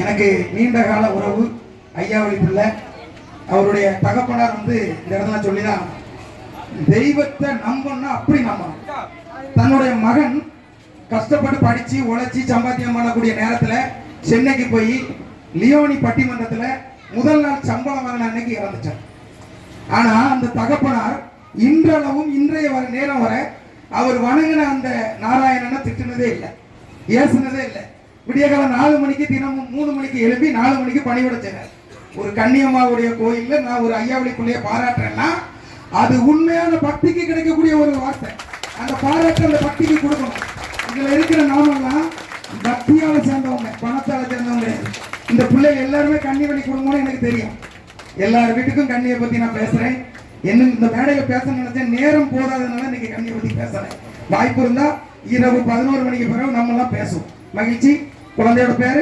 எனக்கு நீண்ட கால உறவு ஐயாவளி பிள்ளை. அவருடைய தகப்பனார் இந்த இடத்துல சொல்லிதான் தெய்வத்தை நம்பணும்னா அப்படி நம்பணும். தன்னுடைய மகன் கஷ்டப்பட்டு படிச்சு உழைச்சி சம்பாத்தியம் பண்ணக்கூடிய நேரத்துல சென்னைக்கு போய் லியோனி பட்டிமன்றத்துல முதல் நாள் சம்பளம் வாங்கின அன்னைக்கு இறந்துச்சார். ஆனா அந்த தகப்பனார் இன்றளவும் இன்றைய நேரம் வரை அவர் வணங்கின அந்த நாராயணனை திட்டுனதே இல்லை, ஏசுனதே இல்லை. விடிய காலம் 4 மணிக்கு தினமும் 3 மணிக்கு எழுப்பி 4 மணிக்கு பணிவிட செய்றார். ஒரு கன்னியம்மாவுடைய கோயில்ல நான் ஒரு ஐயாவளி பிள்ளைய பாராட்டுறேன்னா அது உண்மையான பக்திக்கு கிடைக்கக்கூடிய ஒரு வார்த்தை. அந்த பாராட்டு அந்த பக்திக்கு கொடுக்கணும். இதுல இருக்கிற நாமெல்லாம் பக்தியால சேர்ந்தவங்க, பணத்தால சேர்ந்தவங்க. இந்த பிள்ளைகள் எல்லாருமே கன்னிவழி குடும்பம்னு எனக்கு தெரியும். எல்லார் வீட்டுக்கும் கண்ணியை பத்தி நான் பேசுறேன். என்ன இந்த மேடையில பேச நினைச்சேன், நேரம் போதாதனால இன்னைக்கு கண்ணியை பத்தி பேசுறேன். வாய்ப்பு இருந்தா இரவு 11 மணிக்கு பிறகு நம்ம எல்லாம் பேசுவோம். மகிழ்ச்சி. குழந்தையோட பேரு